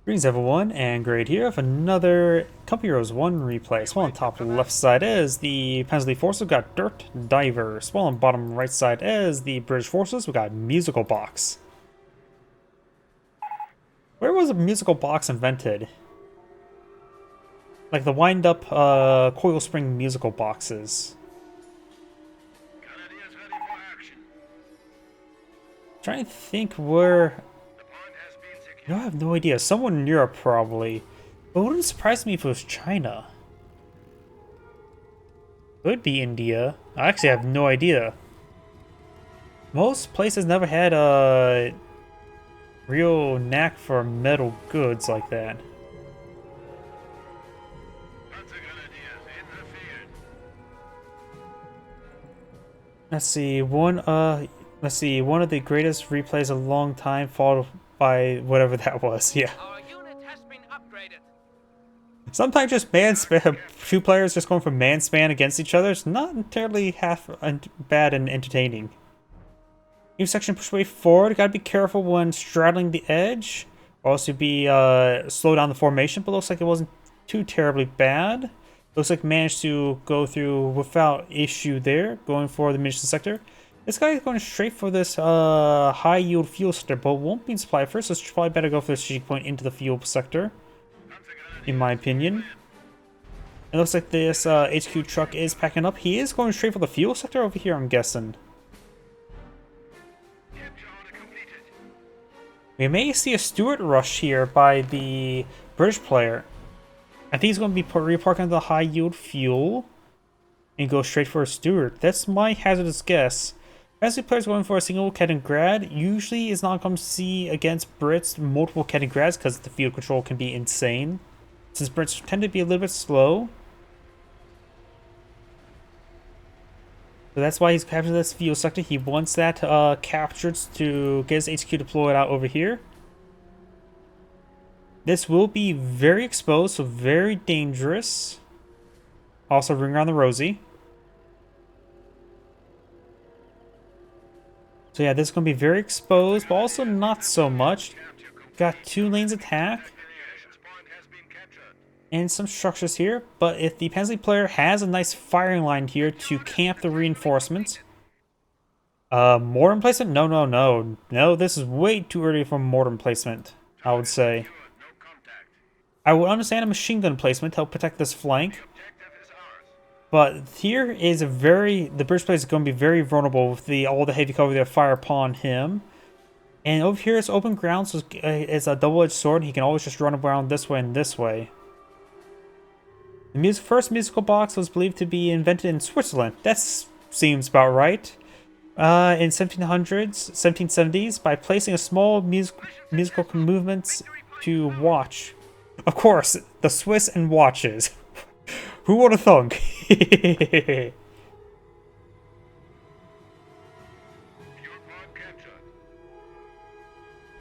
Greetings everyone, and Grade here with another Company Heroes 1 replay. Small on top left side is the Panzer forces, we've got DirtDiver. Small on bottom right side is the British forces, we've got Musical Box. Where was a musical box invented? Like the wind-up coil spring musical boxes. Trying to think where... No, I have no idea. Someone in Europe probably. But it wouldn't surprise me if it was China. Could be India. I actually have no idea. Most places never had a real knack for metal goods like that. Let's see, one of the greatest replays of a long time, followed by whatever that was. Yeah. Our unit has been upgraded. Sometimes just two players just going for man span against each other is not entirely half bad and entertaining. New section push way forward. Gotta be careful when straddling the edge. Also be slow down the formation, but looks like it wasn't too terribly bad. Looks like managed to go through without issue there, going for the munition sector. This guy is going straight for this high yield fuel sector, but won't be in supply first, so it's probably better go for the strategic point into the fuel sector, in my opinion. It looks like this HQ truck is packing up. He is going straight for the fuel sector over here, I'm guessing. We may see a Stuart rush here by the British player. I think he's going to be reparking the high yield fuel and go straight for a Stuart. That's my hazardous guess. As the players going for a single Kaliningrad usually is not going to see against Brits multiple Kaliningrads because the field control can be insane. Since Brits tend to be a little bit slow. So that's why he's captured this field sector. He wants that captured to get his HQ deployed out over here. This will be very exposed, so very dangerous. Also, ring around the rosy. So yeah, this is going to be very exposed, but also not so much. Got 2 lanes attack. And some structures here, but if the Panzer player has a nice firing line here to camp the reinforcements. Mortar placement? No, this is way too early for mortar placement, I would say. I would understand a machine gun placement to help protect this flank. But here is the British player is going to be very vulnerable with all the heavy cover they fire upon him. And over here is open ground, so it's a double-edged sword. He can always just run around this way and this way. The first musical box was believed to be invented in Switzerland. That seems about right. In 1770s, by placing a small musical movements to watch. Of course, the Swiss and watches. Who would have thunk?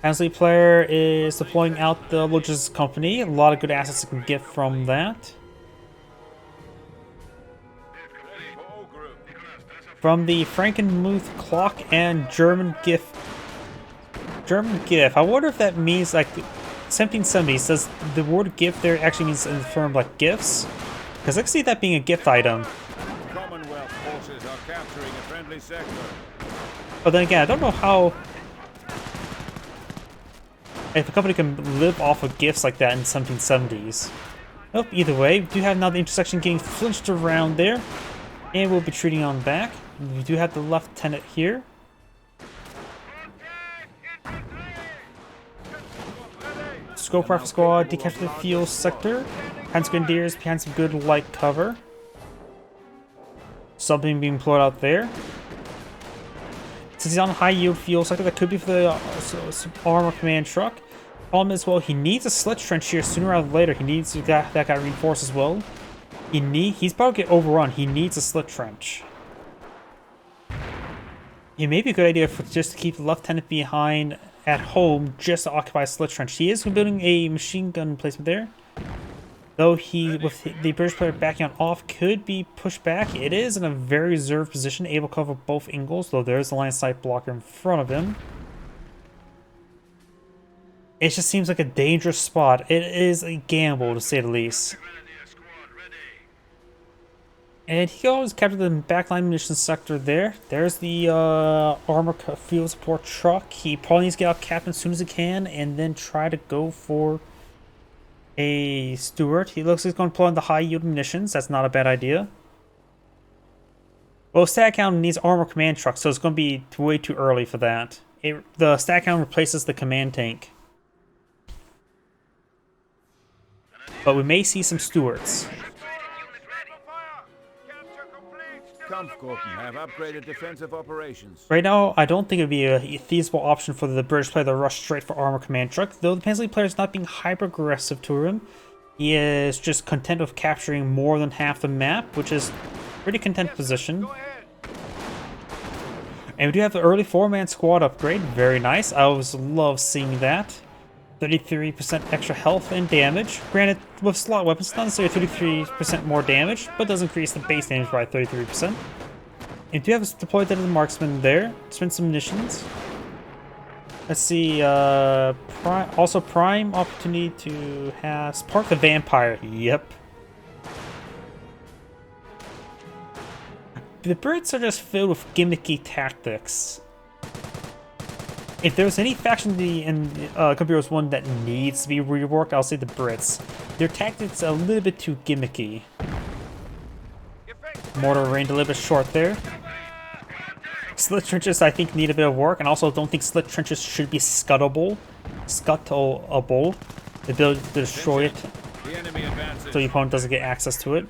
Hansley player is deploying out the logistics company. A lot of good assets you can get from that. From the Frankenmuth clock and German GIF. I wonder if that means like 1770s. Does the word GIF there actually means in the term like gifts? Because I can see that being a gift item. Commonwealth forces are capturing a friendly sector. But then again, I don't know how. If a company can live off of gifts like that in 1770s. Nope, either way, we do have now the intersection getting flinched around there. And we'll be treating on back. We do have the lieutenant here. Scope Rifle Squad decaptured the fuel sector. Hans Grenadiers behind some good light cover. Something being employed out there. Since he's on high yield fuel sector, that could be for the armor command truck. Problem is, well, he needs a slit trench here sooner rather than later. He needs that guy reinforced as well. He's about to get overrun. He needs a slit trench. It may be a good idea just to keep the lieutenant behind at home just to occupy a slit trench. He is building a machine gun placement there. Though with the British player backing on off, could be pushed back. It is in a very reserved position, able to cover both angles, though there is a line of sight blocker in front of him. It just seems like a dangerous spot. It is a gamble, to say the least. And he always captured the backline munitions sector there. There's the armor field support truck. He probably needs to get out Captain as soon as he can and then try to go for a Stewart. He looks like he's going to pull on the high yield munitions. That's not a bad idea. Well, stat count needs armor command truck, so it's going to be way too early for that. The stat count replaces the command tank. But we may see some Stewarts. Kampfgruppen have upgraded defensive operations. Right now, I don't think it would be a feasible option for the British player to rush straight for armor command truck, though the Panzer player is not being hyper-aggressive to him. He is just content with capturing more than half the map, which is a pretty content position. And we do have the early 4-man squad upgrade, very nice. I always love seeing that. 33% extra health and damage. Granted, with slot weapons, it's not necessarily 33% more damage, but does increase the base damage by 33%. And we do have deployed that as a marksman there. Spend some munitions. Let's see, also prime opportunity to have Spark the Vampire. Yep. The Brits are just filled with gimmicky tactics. If there's any faction in Company Heroes 1 that needs to be reworked, I'll say the Brits. Their tactics are a little bit too gimmicky. Mortar range a little bit short there. Slit trenches, I think, need a bit of work, and also don't think slit trenches should be scuttable. The ability to destroy it so the opponent doesn't get access to it.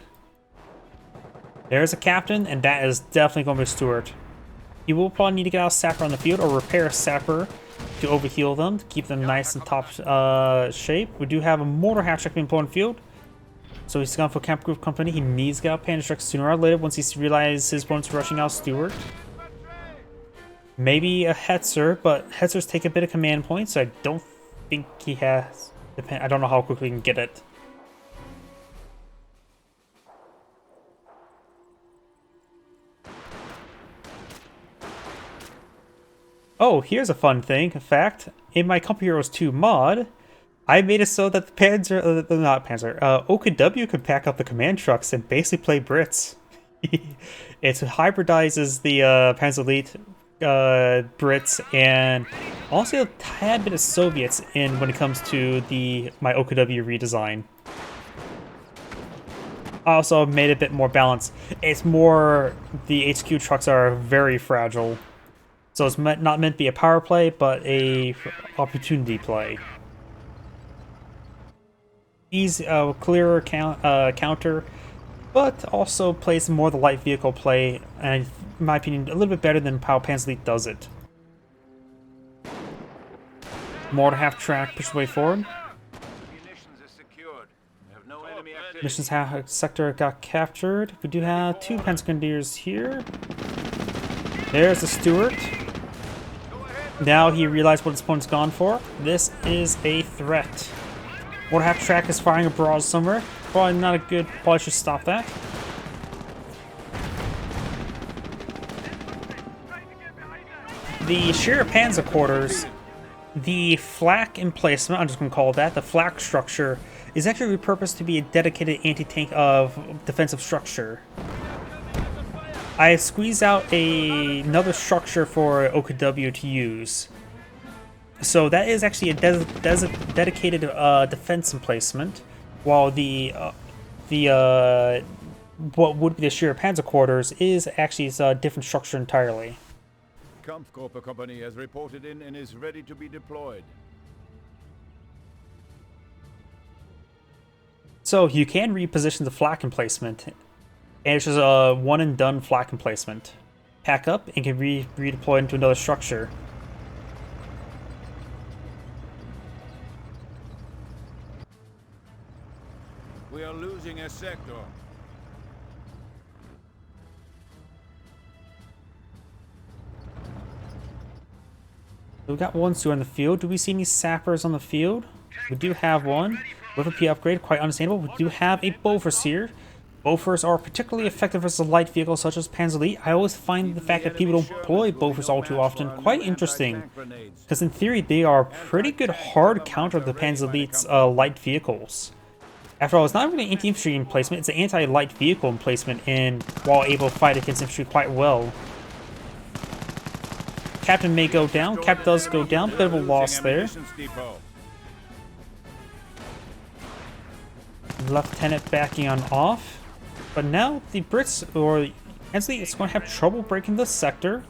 There's a captain, and that is definitely going to be a Stewart. You will probably need to get out a sapper on the field or repair a sapper to overheal them to keep them nice and top shape. We do have a mortar half check being put on the field. So he's gone for Camp Group Company. He needs to get out Panzer truck sooner or later once he realizes his opponent's rushing out Stewart. Maybe a Hetzer, but Hetzers take a bit of command points, so I don't think he has. I don't know how quickly he can get it. Oh, here's a fun thing. In fact, in my Company Heroes 2 mod, I made it so that the Panzer, OKW could pack up the command trucks and basically play Brits. It hybridizes the Panzer Elite Brits and also a tad bit of Soviets in when it comes to my OKW redesign. I also made it a bit more balanced. It's more, the HQ trucks are very fragile. So it's not meant to be a power play, but a opportunity play. Easy, clearer counter, but also plays more the light vehicle play, and in my opinion, a little bit better than how Panzer Elite does it. Mortar half track, push the way forward. Missions half sector got captured. We do have 2 Panzer Grenadiers here. There's the Stewart. Now he realized what his opponent's gone for. This is a threat. Mortar half track is firing a barrage somewhere. Probably not a good. Probably should stop that. The Shearer Panzer quarters, the flak emplacement, I'm just going to call it that, the flak structure, is actually repurposed to be a dedicated anti-tank of defensive structure. I squeezed out another structure for OKW to use. So that is actually a dedicated defense emplacement, while what would be the Shearer Panzer quarters is actually a different structure entirely. Kampfgruppe Company has reported in and is ready to be deployed. So you can reposition the flak emplacement, and it's just a one and done flak emplacement. Pack up and can redeploy into another structure. We are losing a sector. We got one Stewart on the field. Do we see any sappers on the field? We do have one with a P upgrade, quite understandable. We do have a Bofors here. Bofors are particularly effective versus light vehicles such as Panzer Elite. I always find the fact that people don't deploy Bofors all too often quite interesting, because in theory they are pretty good hard counter to the Panzer Elite's light vehicles. After all, it's not really anti-infantry emplacement, it's an anti-light vehicle emplacement, and while able to fight against infantry quite well. Captain may go down, Cap does go down, bit of a loss there. Lieutenant backing on off. But now the Brits, or Hensley, is going to have trouble breaking the sector.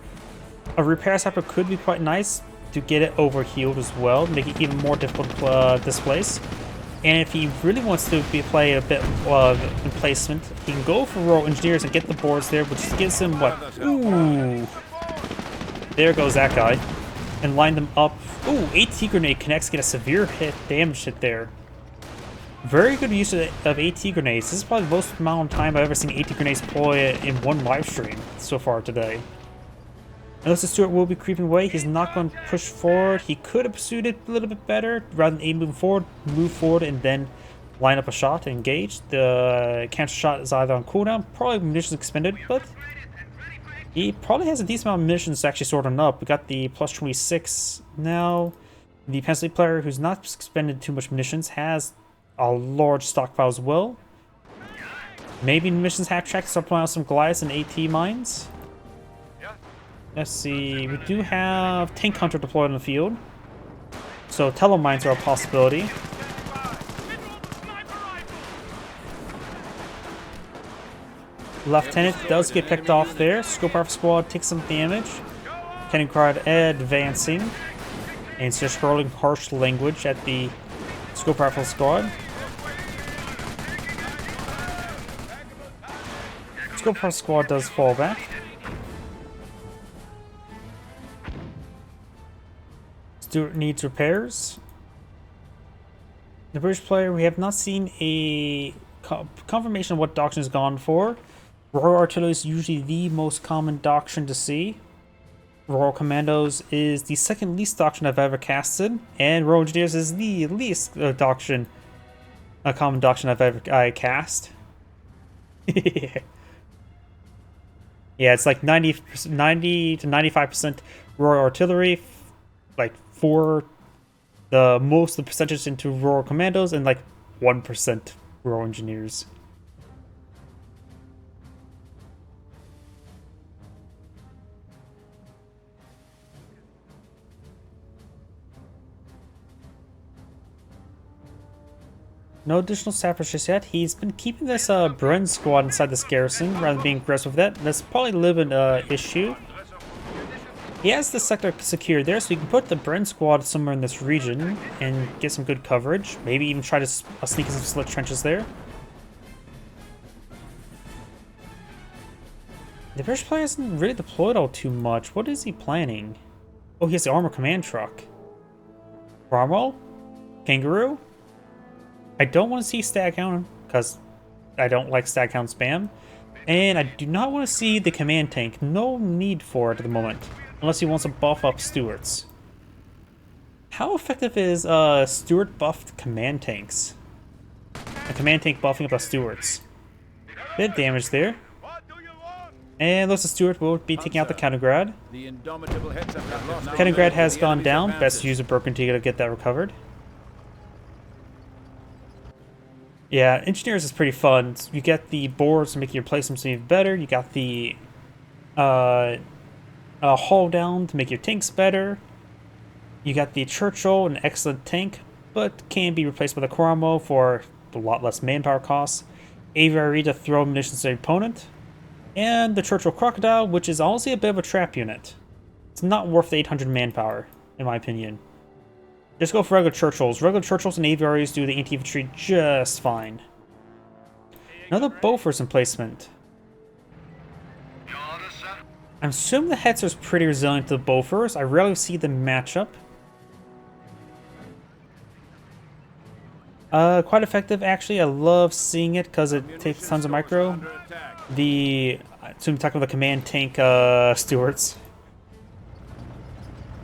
A repair sector could be quite nice to get it overhealed as well, make it even more difficult to displace. And if he really wants to play a bit of emplacement, he can go for Royal Engineers and get the boards there, which gives him what? Ooh. There goes that guy. And line them up. Ooh, AT grenade connects, get a severe damage hit there. Very good use of AT grenades. This is probably the most amount of time I've ever seen AT grenades deploy in one live stream so far today. Unless the Stuart will be creeping away, he's not going to push forward. He could have pursued it a little bit better. Rather than move forward and then line up a shot and engage. The counter shot is either on cooldown, probably munitions expended, but he probably has a decent amount of munitions actually sorting up. We got the plus 26 now. The Panzer player who's not expended too much munitions has a large stockpile as well. Maybe munitions half track to start pulling out some Goliaths and AT mines. Let's see, we do have Tank Hunter deployed in the field, so telemines are a possibility. Lieutenant does get picked off there. Scope Rifle Squad takes some damage. Cannon Guard advancing, and it's just hurling harsh language at the Scope Rifle Squad. Scope Rifle Squad does fall back. Stuart needs repairs. The British player, we have not seen a confirmation of what doctrine is gone for. Royal Artillery is usually the most common doctrine to see. Royal Commandos is the second least doctrine I've ever casted, and Royal Engineers is the least doctrine, a common doctrine I've ever cast. Yeah, it's like 90 to 95% Royal Artillery, like for the most of the percentage into Royal Commandos, and like 1% Royal Engineers. No additional sappers just yet. He's been keeping this Bren squad inside this garrison rather than being aggressive with that. That's probably a little bit issue. He has the sector secured there, so you can put the Bren squad somewhere in this region and get some good coverage. Maybe even try to sneak in some slit trenches there. The British player hasn't really deployed all too much. What is he planning? Oh, he has the armor command truck. Cromwell? Kangaroo? I don't want to see Staghound because I don't like Staghound spam. And I do not want to see the command tank. No need for it at the moment. Unless he wants to buff up Stuarts. How effective is Stuart buffed command tanks? A command tank buffing up the Stuarts. Bit of damage there. And looks like Stuart will be taking out the Kaliningrad. Kaliningrad has gone down. Best use a broken to get that recovered. Yeah, Engineers is pretty fun. You get the boards to make your placements even better. You got the hull down to make your tanks better. You got the Churchill, an excellent tank, but can be replaced by the Cromwell for a lot less manpower costs. Aviary to throw munitions to the opponent. And the Churchill Crocodile, which is honestly a bit of a trap unit. It's not worth the 800 manpower, in my opinion. Just go for regular Churchills. Regular Churchills and Aviaries do the anti-infantry just fine. Another Bofors emplacement. I'm assuming the Hetzer's pretty resilient to the Bofors. I rarely see them match up. Quite effective, actually. I love seeing it because it takes tons of micro. So I'm talking about the command tank Stuarts.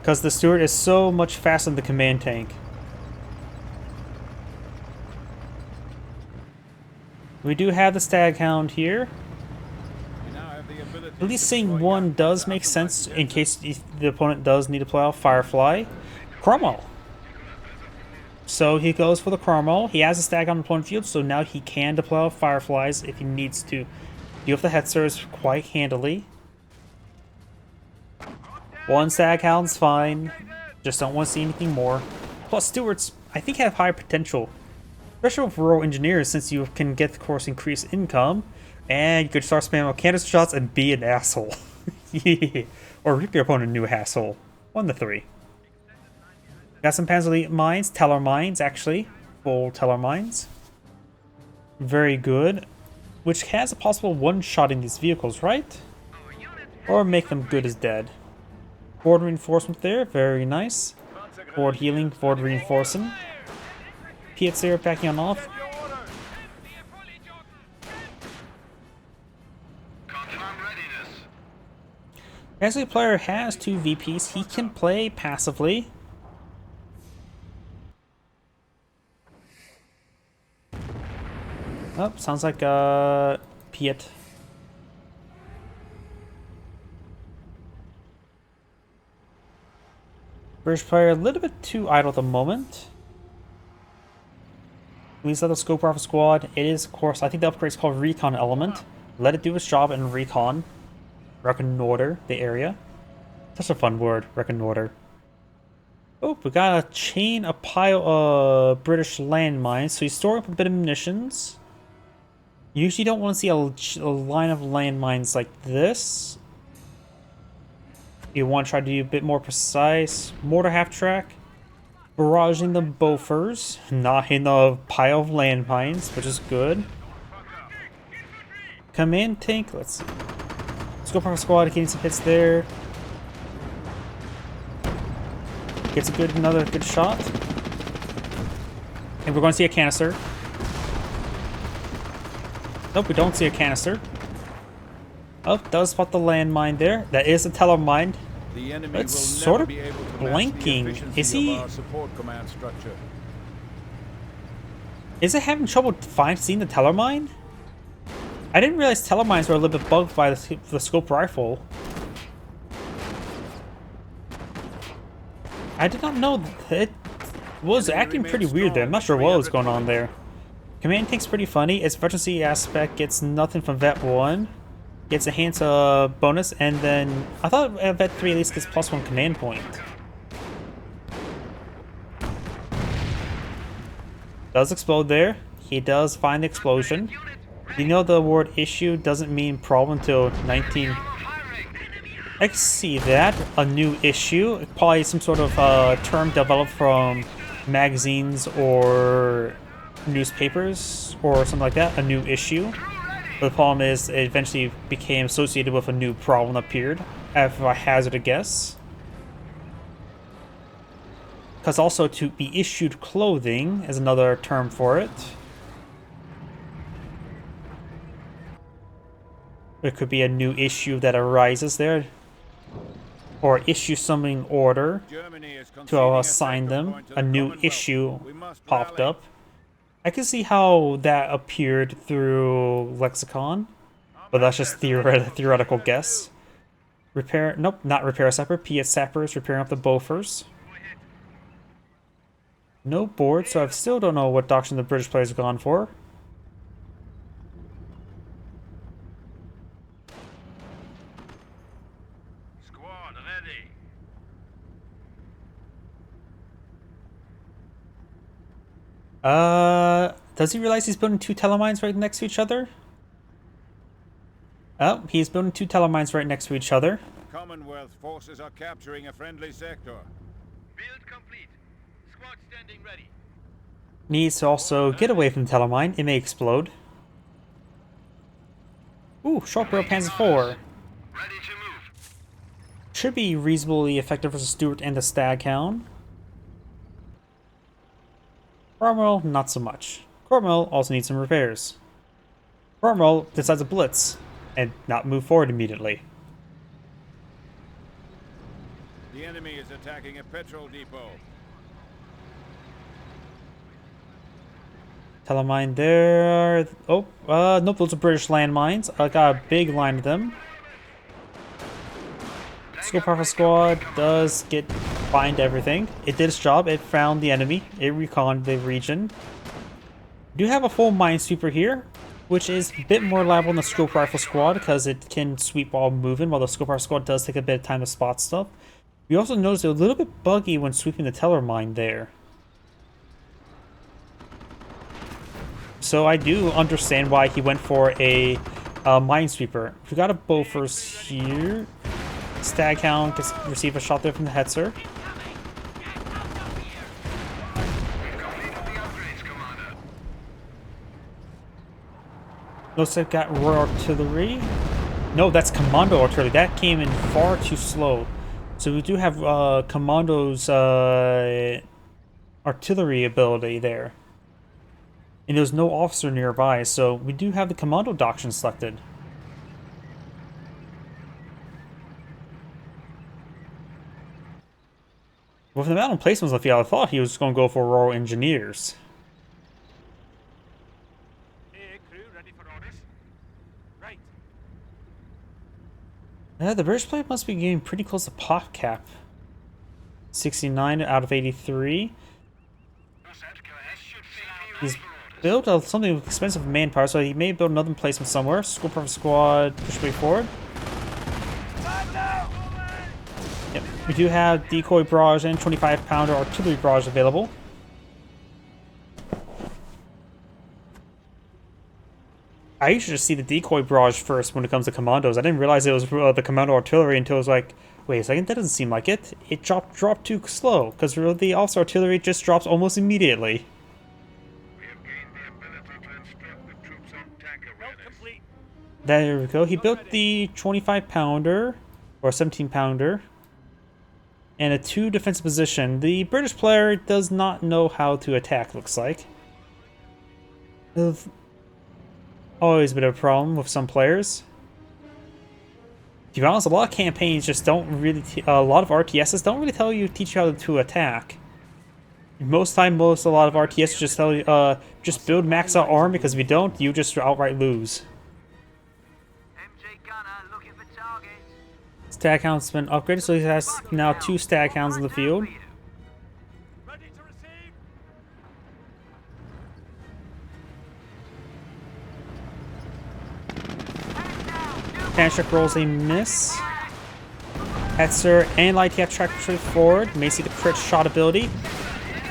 Because the Stuart is so much faster than the command tank. We do have the Staghound here. We now have the ability At least to seeing deploy one young does Panzer make after sense lightning in hits case the opponent does need to play out Firefly. Cromwell. So he goes for the Cromwell. He has a stag on the opponent field, so now he can deploy out Fireflies if he needs to deal with the Hetzers quite handily. One Staghound's fine. Just don't want to see anything more. Plus, Stewards, I think, have high potential. Especially with rural engineers, since you can get, of course, increased income. And you could start spamming canister shots and be an asshole. Yeah. Or rip your opponent a new asshole. 1 to 3. Got some Panzer Elite mines, Teller mines, actually. Full Teller mines. Very good. Which has a possible one-shotting these vehicles, right? Or make them good as dead. Forward reinforcement there, very nice. Forward healing, forward reinforcing. Pietzer backing on off. As a player has 2 VPs, he can play passively. Oh, sounds like Piet. British player a little bit too idle at the moment. Please let the scope rifle squad. It is, of course, I think the upgrade is called Recon Element. Let it do its job and recon. Reconnoiter the area. Such a fun word, reconnoiter. Oh, we got a chain, a pile of British landmines. So he's storing up a bit of munitions. Usually don't want to see a line of landmines like this. You want to try to be a bit more precise. Mortar half-track. Barraging the Bofors. Not in a pile of landmines, which is good. Command tank, let's see. Scope Rifle Squad getting some hits there. Gets another good shot. And we're going to see a canister. Nope, we don't see a canister. Oh, does spot the landmine there. That is a teller mine. The enemy It's will sort never of be able to blinking. match the efficiency Is he- of our support command structure. Is it having trouble seeing the teller mine? I didn't realize teller mines were a little bit bugged by the scope rifle. I did not know that it was acting pretty weird there. I'm not sure what was going on there. Command tank's pretty funny. Its veterancy aspect gets nothing from Vet 1. Gets a hint bonus, and then I thought Vet 3 at least gets +1 command point. Does explode there. He does find the explosion. You know the word issue doesn't mean problem until 19. I can see that. A new issue. Probably some sort of term developed from magazines or newspapers or something like that. A new issue. But the problem is it eventually became associated with a new problem that appeared. If I hazard a guess. Because also to be issued clothing is another term for it. It could be a new issue that arises there. Or issue summoning order to assign them. A new issue popped up. I can see how that appeared through lexicon, but that's just theoretical guess. Repair, nope, not repair sapper. PS sappers repairing up the Bofors. No board, so I still don't know what doctrine the British players have gone for. Squad ready. Does he realize he's building 2 telemines right next to each other? Oh, he's building 2 telemines right next to each other. Commonwealth forces are capturing a friendly sector. Build complete. Squad standing ready. Needs to also get away from the telemine. It may explode. Ooh, short barrel Panzer IV. Ready to move. Should be reasonably effective versus Stuart and the Staghound. Cromwell, not so much. Cromwell also needs some repairs. Cromwell decides to blitz and not move forward immediately. The enemy is attacking a petrol depot. Telemine there. Oh, nope, those are British landmines. I got a big line of them. Scope Rifle Squad does find everything. It did its job. It found the enemy. It reconned the region. We do have a full minesweeper here, which is a bit more reliable than the Scope Rifle Squad because it can sweep while moving, while the Scope Rifle Squad does take a bit of time to spot stuff. We also noticed it was a little bit buggy when sweeping the teller mine there. So I do understand why he went for a minesweeper. We got a Bofors here. Staghound gets receive a shot there from the Hetzer. Looks like got Royal Artillery. No, that's Commando Artillery. That came in far too slow. So we do have Commando's artillery ability there. And there's no officer nearby, so we do have the Commando doctrine selected. With the amount of placements on the field, I thought he was going to go for Royal Engineers. Hey, crew, ready for orders? Right. The British player must be getting pretty close to pop cap. 69 out of 83. He's built something with expensive manpower, so he may build another placement somewhere. Scope Rifle Squad, push way forward. Yep. We do have decoy barrage and 25-pounder artillery barrage available. I usually just see the decoy barrage first when it comes to commandos. I didn't realize it was the commando artillery until I was like, wait a second, that doesn't seem like it. It dropped too slow, because the officer artillery just drops almost immediately. We have gained the ability to instruct the troops on tank awareness. Complete. There we go. He built the 25-pounder, or 17-pounder, and a 2 defensive position. The British player does not know how to attack, looks like. Always a bit of a problem with some players. To be honest, a lot of campaigns just don't really, a lot of RTSs don't really teach you how to attack. Most time, a lot of RTS just tell you, just build max out arm, because if you don't, you just outright lose. MJ Gunner looking for targets. Stag Hound's been upgraded, so he has now 2 Stag Hounds in the field. Ready to receive. Panzer rolls a miss. Hetzer and Light TF track forward. May see the crit shot ability.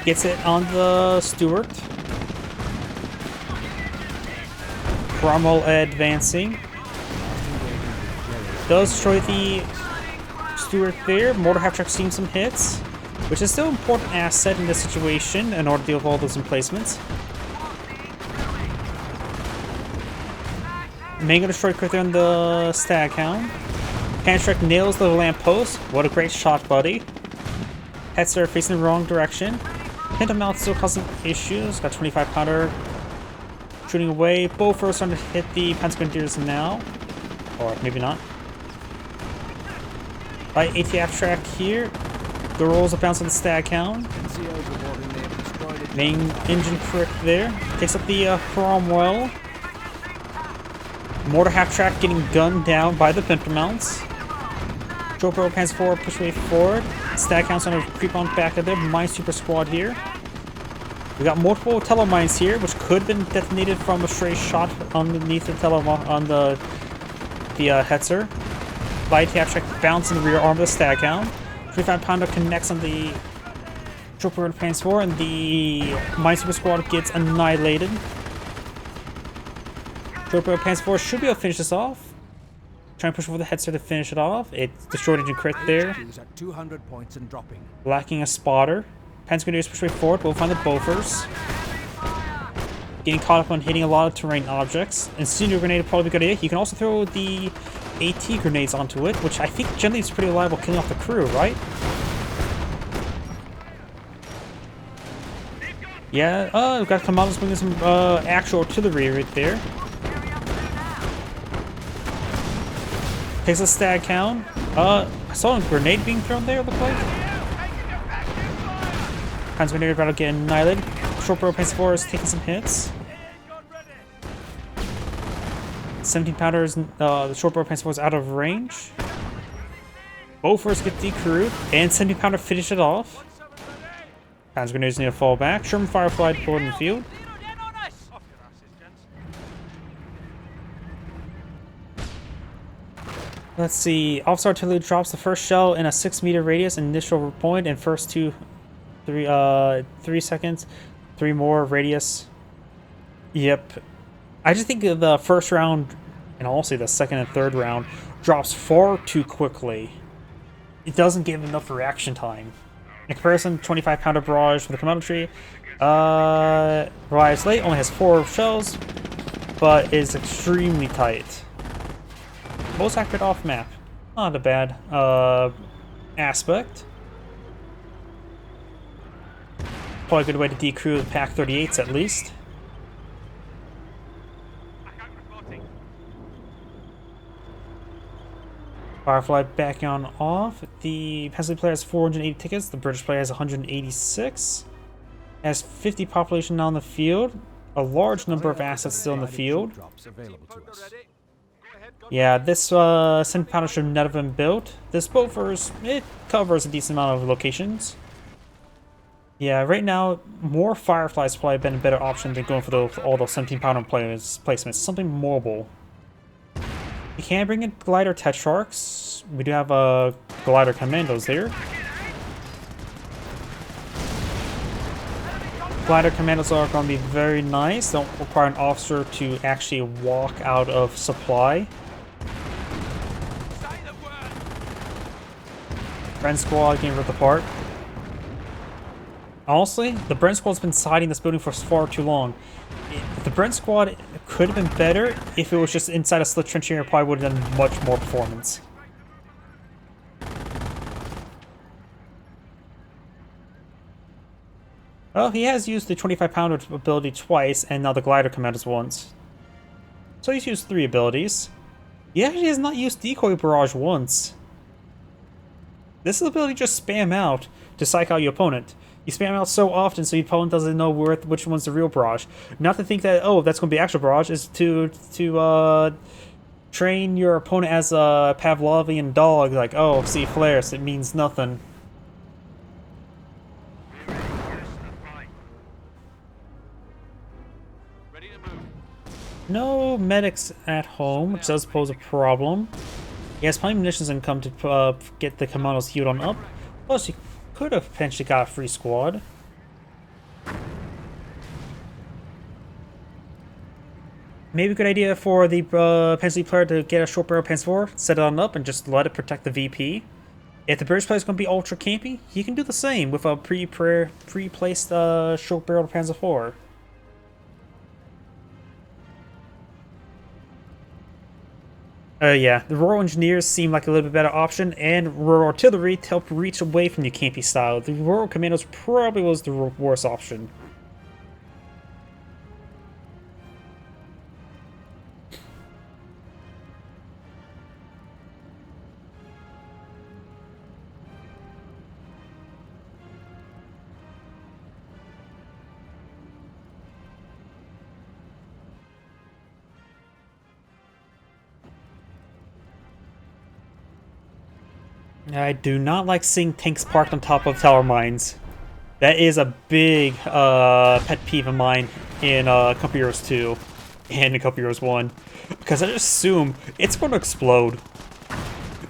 Gets it on the Stuart. Cromwell advancing. Does destroy the Stuart there. Mortar half track seeing some hits, which is still an important asset in this situation in order to deal with all those emplacements. Mango destroyed quicker than the Staghound. Panzer nails the lamppost. What a great shot, buddy. Hetzer facing the wrong direction. Pintamount still causing issues. Got 25-pounder shooting away. Bofors starting to hit the Panzer now. Or maybe not. Light ATF track here. The rolls a bounce on the Staghound. Main engine prick there. Takes up the Cromwell. Mortar half track getting gunned down by the Pintamounts. Jopo pans forward, push way forward. Staghound's trying to creep on back of there. Minesweeper squad here. We got multiple telemines here, which could have been detonated from a stray shot underneath the on the Hetzer. Light half track bounce in the rear arm of the Staghound. 25-pounder connects on the Jopo pans forward, and the Minesweeper squad gets annihilated. Jopo pans forward should be able to finish this off. Trying to push over the Hetzer to finish it off. It destroyed engine crit there. At 200 points and dropping. Lacking a spotter. Panzer push way forward. We'll find the Bofors. Getting caught up on hitting a lot of terrain objects. Incendiary grenade would probably be a good idea. You can also throw the AT grenades onto it, which I think generally is pretty reliable killing off the crew, right? Yeah, we've got commandos bringing some actual artillery right there. Takes a Staghound. I saw a grenade being thrown there, it looked like. Panzer grenade about to get annihilated. Short barrel Panzer 4 is taking some hits. 17 pounders, the short barrel Panzer IV is out of range. Both first get decrewed, and 17 pounder finish it off. Panzer Grenadiers need to fall back. Sherman Firefly deployed in the field. Let's see. Officer Artillery drops the first shell in a 6-meter radius initial point, and first 3 seconds. 3 more radius. Yep. I just think the first round, and also the second and third round, drops far too quickly. It doesn't give enough reaction time. In comparison, 25 pounder barrage for the commando tree. Arrives late, only has 4 shells, but is extremely tight. Most accurate off map. Not a bad aspect. Probably a good way to decrew the Pack 38s at least. Firefly back on off. The Pennsylvania player has 480 tickets. The British player has 186. Has 50 population now in the field. A large number of assets still in the field. Yeah, this 7 pounder should not have been built. This Bofors, it covers a decent amount of locations. Yeah, right now, more Fireflies probably been a better option than going for all those 17 pounder placements. Something mobile. You can bring in glider Tetrarchs. We do have glider commandos here. Glider commandos are going to be very nice. Don't require an officer to actually walk out of supply. Brent Squad getting ripped apart. Honestly, the Brent Squad's been siding this building for far too long. The Brent Squad could have been better if it was just inside a slit trench here. It probably would have done much more performance. Well, he has used the 25 pounder ability twice, and now the glider commandos once. So he's used 3 abilities. He actually has not used decoy barrage once. This ability just spam out to psych out your opponent. You spam out so often so your opponent doesn't know which one's the real barrage. Not to think that, oh, that's going to be actual barrage, is to train your opponent as a Pavlovian dog, like, oh, see flares, it means nothing. No medics at home, which does pose a problem. He has plenty of munitions income to get the commandos healed on up. Plus, he could have potentially got a free squad. Maybe a good idea for the Pennsylvania player to get a short barrel Panzer IV, set it on up, and just let it protect the VP. If the British player is going to be ultra campy, he can do the same with a pre-placed short barrel Panzer IV. Yeah, the Royal Engineers seem like a little bit better option, and Royal Artillery to help reach away from the campy style. The Royal Commandos probably was the worst option. I do not like seeing tanks parked on top of tower mines. That is a big pet peeve of mine in Company Heroes 2 and in Company Heroes 1. Because I just assume it's going to explode.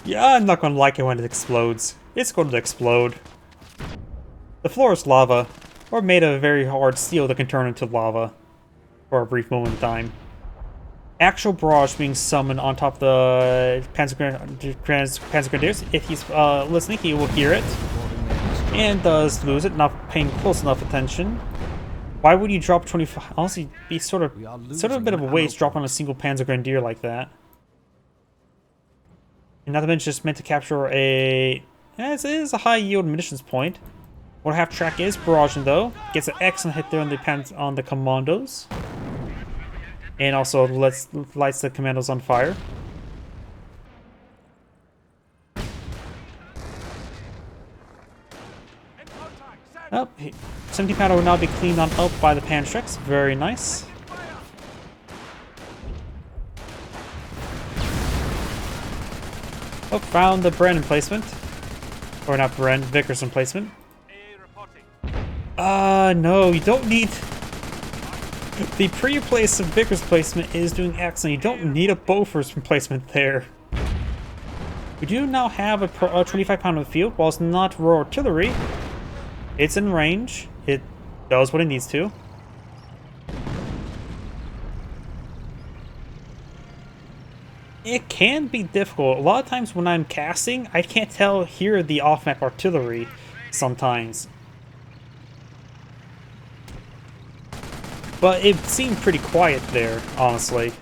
Yeah, I'm not going to like it when it explodes. It's going to explode. The floor is lava, or made of very hard steel that can turn into lava for a brief moment in time. Actual barrage being summoned on top of the Panzer Grenadiers. If he's listening, he will hear it. And does lose it, not paying close enough attention. Why would you drop 25? Honestly, be sort of a bit of a waste dropping on a single Panzer Grenadier like that. And not to mention, just meant to capture it is a high yield munitions point. What half track is barraging though. Gets an excellent hit there on the commandos. And also lights the commandos on fire. Oh, 70 pounder will now be cleaned on up by the Panzerx. Very nice. Oh, found the Bren emplacement. Or not Bren, Vickers emplacement. No, you don't need... The pre-place of Vickers placement is doing excellent. You don't need a Bofors replacement there. We do now have a 25-pounder of field. While it's not raw artillery, it's in range. It does what it needs to. It can be difficult. A lot of times when I'm casting, I can't hear the off-map artillery sometimes. But it seemed pretty quiet there, honestly.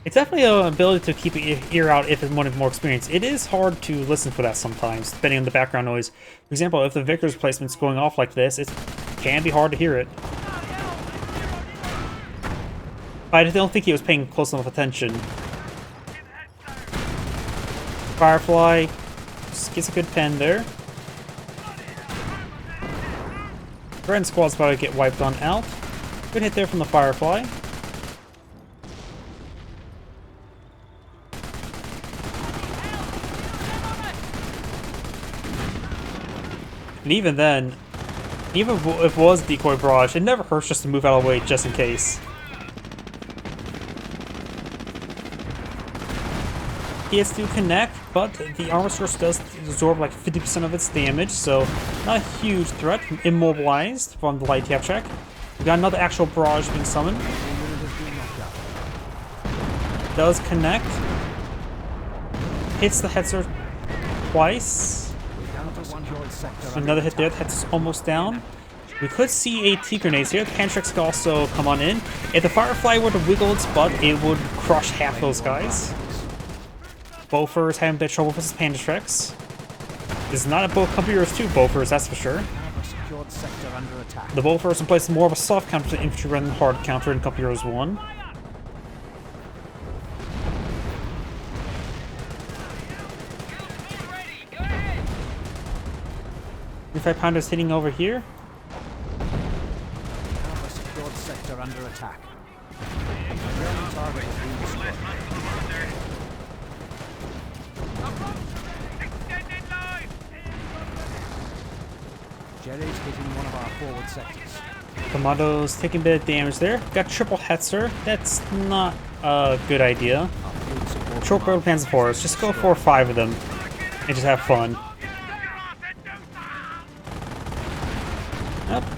It's definitely an ability to keep your ear out if it's one more experience. It is hard to listen for that sometimes, depending on the background noise. For example, if the Vickers placement's going off like this, it can be hard to hear it. I don't think he was paying close enough attention. Firefly just gets a good pen there. Grand squad's about to get wiped on out. Good hit there from the Firefly. And even then, even if it was decoy barrage, it never hurts just to move out of the way just in case. It's to connect, but the armor source does absorb like 50% of its damage, so not a huge threat. Immobilized from the light tap check. We got another actual barrage being summoned. Does connect. Hits the Hetzer twice. Another hit there. The Hetzer's almost down. We could see a T-grenades here. The Panzer could also come on in. If the Firefly were to wiggle its butt, it would crush half those guys. Bofors having a bit of trouble with his Panzer. This is not a Computer's 2 Bofors, that's for sure. The Bofors in place more of a soft counter to infantry rather than hard counter in Computer's 1. Pounders hitting over here. Secured sector under attack. Jerry's hitting one of our forward sectors. Commandos taking a bit of damage there. Got triple Hetzer. That's not a good idea. Short barrel Panzer fours. Just go 4 or 5 of them and just have fun.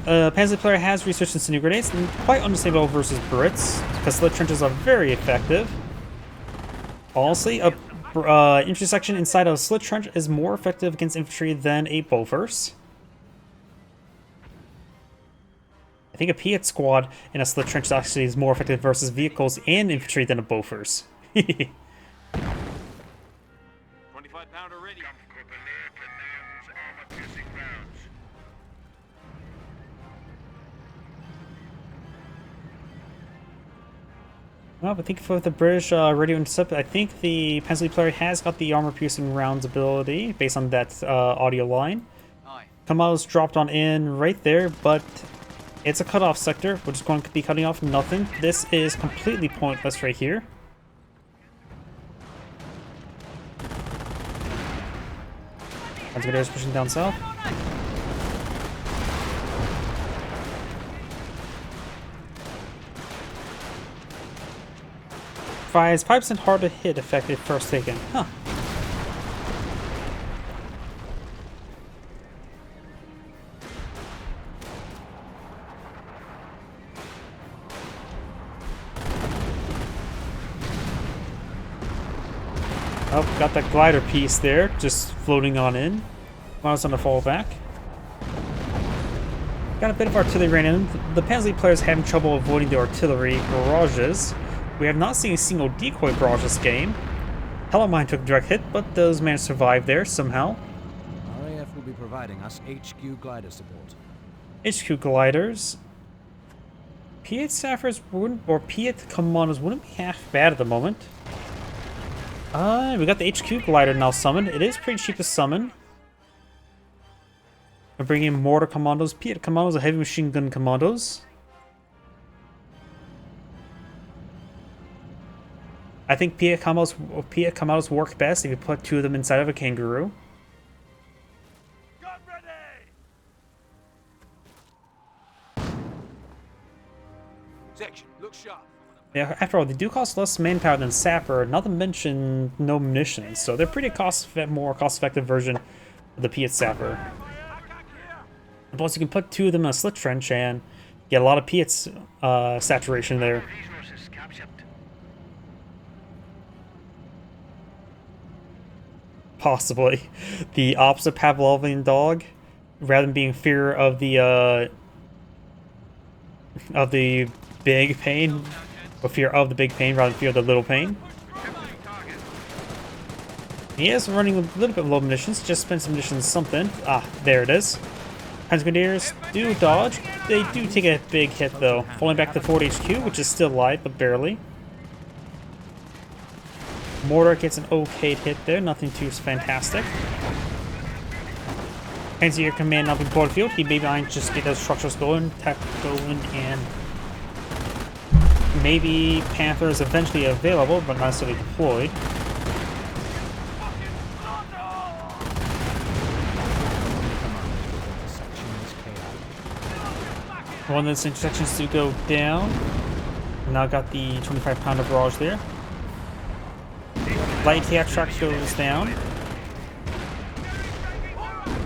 Panzer player has researched into new grenades, and quite understandable versus Brits, because slit trenches are very effective. Honestly, a infantry section inside of a slit trench is more effective against infantry than a Bofors. I think a Piat squad in a slit trench actually is more effective versus vehicles and infantry than a Bofors. 25-pounder ready. Armor-piercing rounds. Well, I think for the British radio intercept, I think the Panzer player has got the armor-piercing rounds ability based on that audio line. Commandos dropped on in right there, but it's a cutoff sector. We're just going to be cutting off nothing. This is completely pointless right here. Panzer pushing down south. It's 5% hard to hit effective first taken. Huh. Oh, got that glider piece there, just floating on in. While it's on the fallback. Got a bit of artillery ran in. The Panzer players having trouble avoiding the artillery barrages. We have not seen a single decoy barrage this game. Hellermine took a direct hit, but those managed to survive there somehow. RAF will be providing us HQ glider support. HQ gliders. Piat staffers wouldn't, or Piat commandos wouldn't be half bad at the moment. We got the HQ glider now summoned. It is pretty cheap to summon. We're bringing in mortar commandos, Piat commandos, and heavy machine gun commandos. I think Piet-Comandos work best if you put 2 of them inside of a kangaroo. Gun ready! Section, look sharp. Yeah, after all, they do cost less manpower than Sapper, not to mention no munitions, so they're pretty more cost-effective version of the Piet Sapper. Plus, you can put 2 of them in a slit trench and get a lot of Piet's saturation there. Resources captured. Possibly. The opposite Pavlovian dog, rather than being fear of the big pain, or fear of the big pain rather than fear of the little pain. He is running a little bit low munitions, just spend some munitions something. Ah, there it is. Panzer Grenadiers do dodge. They do take a big hit though, falling back to 40 HQ, which is still light, but barely. Mortar gets an okay hit there, nothing too fantastic. Panzer Command up in the field. He maybe might just get those structures going, and maybe Panther is eventually available, but not necessarily deployed. One of those intersections to go down. Now got the 25-pounder barrage there. Light attack truck goes down.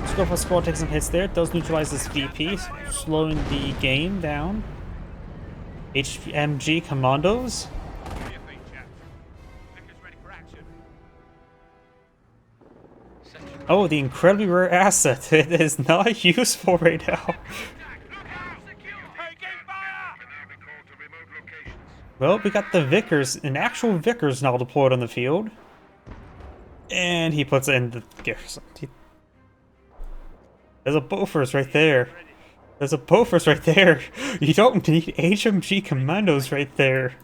Scope for squad takes some hits there. It does neutralize this VP, slowing the game down. HMG Commandos. Oh, the incredibly rare asset. It is not useful right now. Well, we got the Vickers, an actual Vickers now deployed on the field. And he puts it in the garrison. There's a Bofors right there. There's a Bofors right there. You don't need HMG Commandos right there.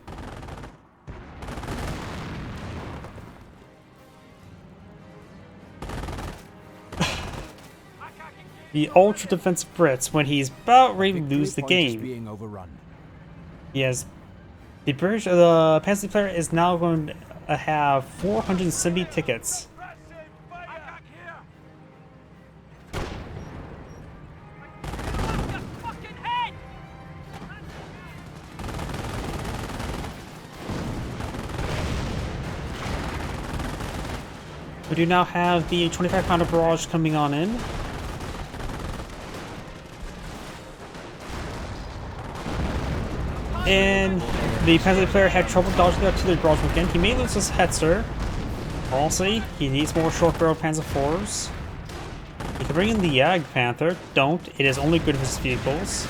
The ultra defensive Brits when he's about ready to lose the game. Being overrun. Yes. The British, the Panzer player is now going to have 470 tickets. We do now have the 25-pounder barrage coming on in. And the Panzer player had trouble dodging the artillery barrage again. He may lose his Hetzer. Honestly, he needs more short-barreled Panzer IVs. You can bring in the Jagd Panther. Don't. It is only good for his vehicles.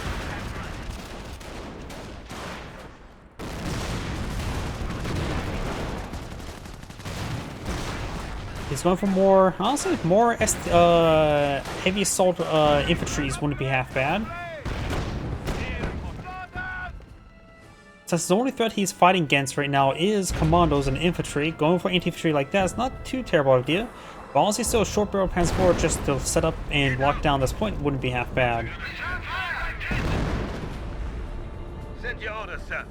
He's going for more, honestly, more heavy assault infantries wouldn't be half bad. Since the only threat he's fighting against right now is commandos and infantry, going for anti-infantry like that is not too terrible idea. But honestly, still a short barrel Panzer IV just to set up and lock down this point wouldn't be half bad. Send your order, sir.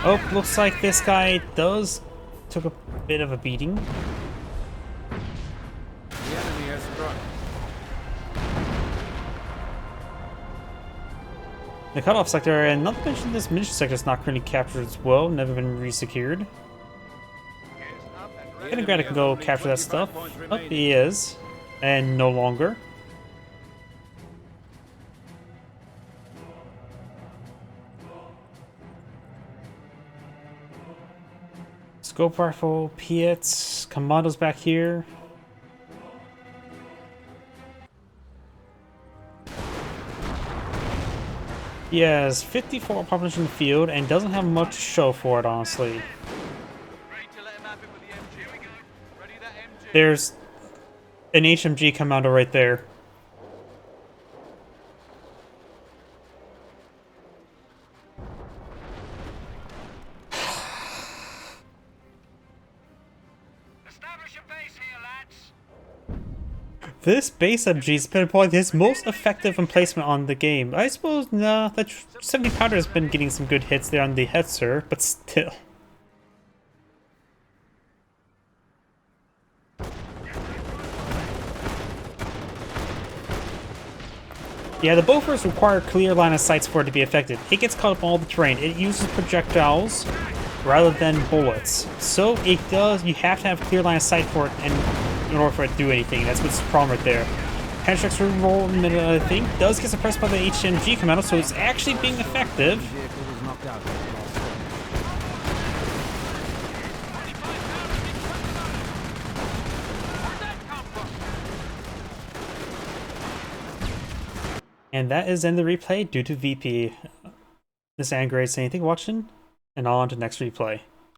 Oh, looks like this guy took a bit of a beating. The enemy has struck. The cutoff sector, and not to mention this munition sector is not currently captured as well, never been resecured. Leningrad can go capture that stuff. Oh, he is. And no longer. Scope rifle, Piets, commandos back here. He has 54 population in the field and doesn't have much to show for it, honestly. There's an HMG commando right there. This base MG has been probably his most effective emplacement on the game. I suppose, nah, that 70 pounder has been getting some good hits there on the Hetzer, but still. Yeah, the Bofors require clear line of sights for it to be effective. It gets caught up in all the terrain. It uses projectiles rather than bullets. So it does, you have to have clear line of sight for it and in order for it to do anything. That's what's the problem right there. Panzer's reroll in the middle, I think, does get suppressed by the HMG commando, so it's actually being effective. Vehicle was knocked out. And that is in the replay due to VP. This Angrade saying, thank you for watching, and on to next replay.